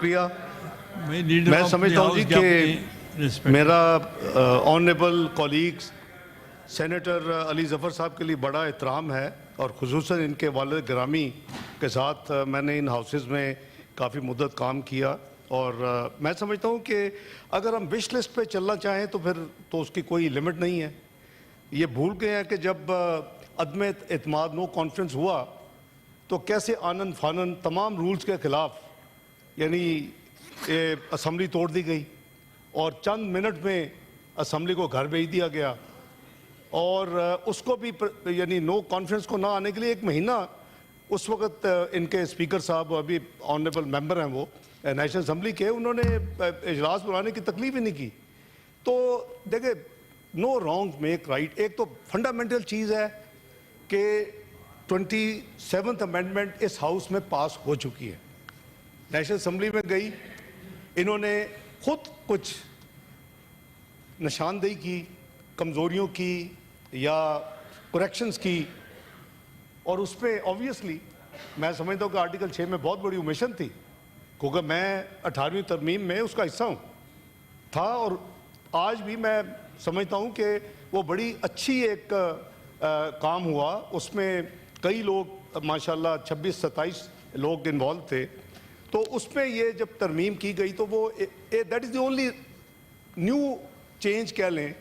شکریہ۔ میں سمجھتا ہوں جی کہ میرا honourable colleagues senator Ali Zafar صاحب کے لیے بڑا احترام ہے، اور خصوصاً ان کے والد گرامی کے ساتھ میں نے ان ہاؤسز میں کافی مدت کام کیا، اور میں سمجھتا ہوں کہ اگر ہم وش لسٹ پہ چلنا چاہیں تو پھر تو اس کی کوئی لمٹ نہیں ہے۔ یہ بھول گئے ہیں کہ جب عدم اعتماد نو کانفرنس ہوا تو کیسے آنن فانن تمام رولز کے خلاف یعنی اسمبلی توڑ دی گئی، اور چند منٹ میں اسمبلی کو گھر بھیج دیا گیا، اور اس کو بھی یعنی نو کانفرنس کو نہ آنے کے لیے ایک مہینہ اس وقت ان کے اسپیکر صاحب ابھی آنریبل ممبر ہیں وہ نیشنل اسمبلی کے، انہوں نے اجلاس بلانے کی تکلیف ہی نہیں کی۔ تو دیکھیں نو رانگ میک رائٹ۔ ایک تو فنڈامنٹل چیز ہے کہ 27th امینڈمنٹ اس ہاؤس میں پاس ہو چکی ہے، نیشنل اسمبلی میں گئی، انہوں نے خود کچھ نشاندہی کی، کمزوریوں کی یا کریکشنز کی، اور اس پہ آبویسلی میں سمجھتا ہوں کہ آرٹیکل 6 میں بہت بڑی اومیشن تھی، کیونکہ میں 18ویں ترمیم میں اس کا حصہ تھا، اور آج بھی میں سمجھتا ہوں کہ وہ بڑی اچھی ایک کام ہوا، اس میں کئی لوگ ماشاءاللہ 26-27 لوگ انوالو تھے، تو اس میں یہ جب ترمیم کی گئی تو وہ that is the only new change کہہ لیں،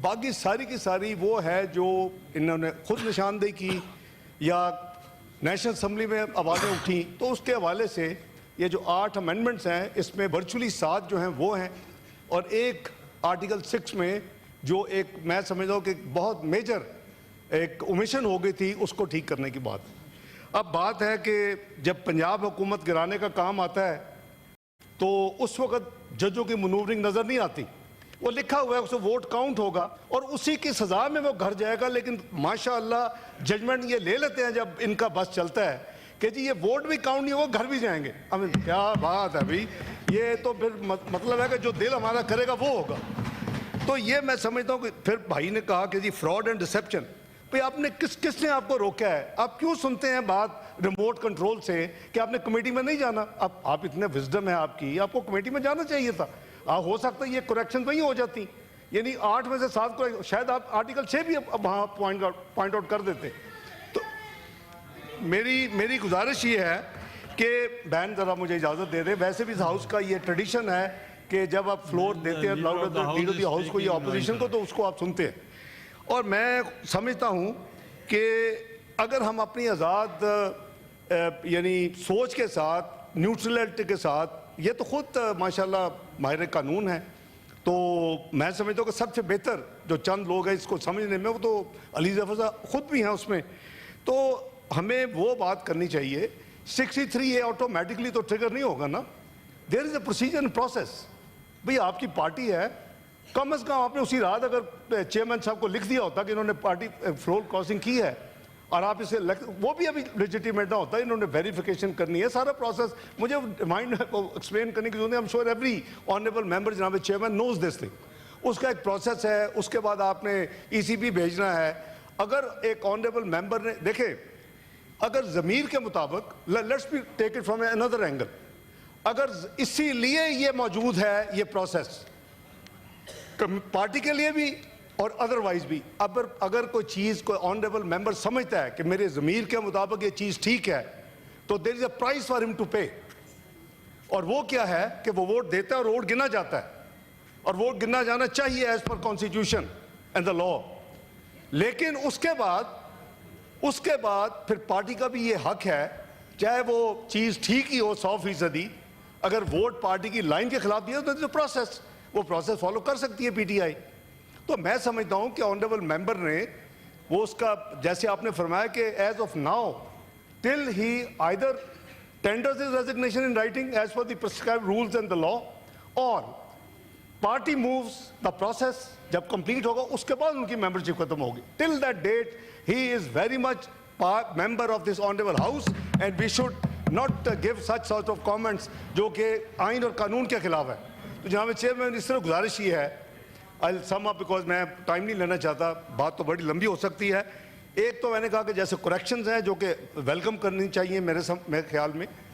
باقی ساری کی ساری وہ ہے جو انہوں نے خود نشاندہی کی یا نیشنل اسمبلی میں آوازیں اٹھیں، تو اس کے حوالے سے یہ جو 8 امینڈمنٹس ہیں اس میں ورچولی 7 جو ہیں وہ ہیں، اور ایک آرٹیکل 6 میں جو ایک میں سمجھتا ہوں کہ بہت میجر ایک اومیشن ہو گئی تھی، اس کو ٹھیک کرنے کی بات۔ اب بات ہے کہ جب پنجاب حکومت گرانے کا کام آتا ہے تو اس وقت ججوں کی منورنگ نظر نہیں آتی، وہ لکھا ہوا ہے اسے ووٹ کاؤنٹ ہوگا اور اسی کی سزا میں وہ گھر جائے گا، لیکن ماشاءاللہ ججمنٹ یہ لے لیتے ہیں جب ان کا بس چلتا ہے کہ جی یہ ووٹ بھی کاؤنٹ نہیں ہوگا، گھر بھی جائیں گے۔ کیا بات ہے بھائی، یہ تو پھر مطلب ہے کہ جو دل ہمارا کرے گا وہ ہوگا۔ تو یہ میں سمجھتا ہوں کہ پھر بھائی نے کہا کہ جی فراڈ اینڈ ڈسیپشن، بھئی آپ نے کس نے آپ کو روکا ہے؟ آپ کیوں سنتے ہیں بات ریموٹ کنٹرول سے کہ آپ نے کمیٹی میں نہیں جانا؟ آپ اتنے وزڈم ہے آپ کی، آپ کو کمیٹی میں جانا چاہیے تھا، ہو سکتا ہے یہ کریکشن وہیں ہو جاتی، یعنی 8 میں سے 7 کو شاید آپ آرٹیکل 6 بھی وہاں پوائنٹ آؤٹ کر دیتے۔ تو میری گزارش یہ ہے کہ بہن ذرا مجھے اجازت دے دیں، ویسے بھی اس ہاؤس کا یہ ٹریڈیشن ہے کہ جب آپ فلور دیتے ہیں لاؤڈ ہاؤس کو یا اپوزیشن کو تو اس کو آپ سنتے ہیں، اور میں سمجھتا ہوں کہ اگر ہم اپنی آزاد یعنی سوچ کے ساتھ نیوٹرلٹی کے ساتھ، یہ تو خود ماشاءاللہ ماہر قانون ہے، تو میں سمجھتا ہوں کہ سب سے بہتر جو چند لوگ ہیں اس کو سمجھنے میں، وہ تو علی ظفر صاحب خود بھی ہیں اس میں، تو ہمیں وہ بات کرنی چاہیے۔ 63 یہ آٹومیٹکلی تو ٹریگر نہیں ہوگا نا، دیر از اے پروسیجر اینڈ پروسیس۔ بھئی آپ کی پارٹی ہے، کم از کم آپ نے اسی رات اگر چیئرمین صاحب کو لکھ دیا ہوتا کہ انہوں نے پارٹی فلور کراسنگ کی ہے، اور آپ اسے وہ بھی ابھی لیجیٹیمیٹ نہ ہوتا، انہوں نے ویریفیکیشن کرنی ہے، سارا پروسیس مجھے ریمائنڈ ایکسپلین کرنے کی ضرورت ہے۔ I'm sure every honorable member جناب چیئرمین knows this thing۔ اس کا ایک پروسیس ہے، اس کے بعد آپ نے ECB بھیجنا ہے۔ اگر ایک آنریبل ممبر نے دیکھیں، اگر ضمیر کے مطابق let's be take it from another angle, اگر اسی لیے یہ موجود ہے یہ پروسیس پارٹی کے لیے بھی اور ادروائز بھی، اگر کوئی چیز کوئی آنریبل ممبر سمجھتا ہے کہ میرے ضمیر کے مطابق یہ چیز ٹھیک ہے تو دیر از اے پرائز فار ہم ٹو پے، اور وہ کیا ہے کہ وہ ووٹ دیتا ہے اور ووٹ گنا جاتا ہے، اور ووٹ گنا جانا چاہیے as per constitution and the law. لیکن اس کے بعد پھر پارٹی کا بھی یہ حق ہے، چاہے وہ چیز ٹھیک ہی ہو 100%، اگر ووٹ پارٹی کی لائن کے خلاف دیا تو پروسیس وہ پروسیس فالو کر سکتی ہے پی ٹی آئی۔ تو میں سمجھتا ہوں کہ آنریبل ممبر نے وہ اس کا جیسے آپ نے فرمایا کہ as of now till he either tenders his resignation in writing as per the prescribed rules and the law, اور پارٹی مووز دا پروسیس جب کمپلیٹ ہوگا اس کے بعد ان کی ممبرشپ ختم ہوگی۔ Till that date he is very much member of this honorable house and we should not give such sort of comments جو کہ آئین اور قانون کے خلاف ہے۔ تو جناب چیئرمین اس طرح گزارش یہ ہے، I'll sum up because میں ٹائم نہیں لینا چاہتا، بات تو بڑی لمبی ہو سکتی ہے۔ ایک تو میں نے کہا کہ جیسے کریکشنز ہیں جو کہ ویلکم کرنی چاہیے میرے خیال میں،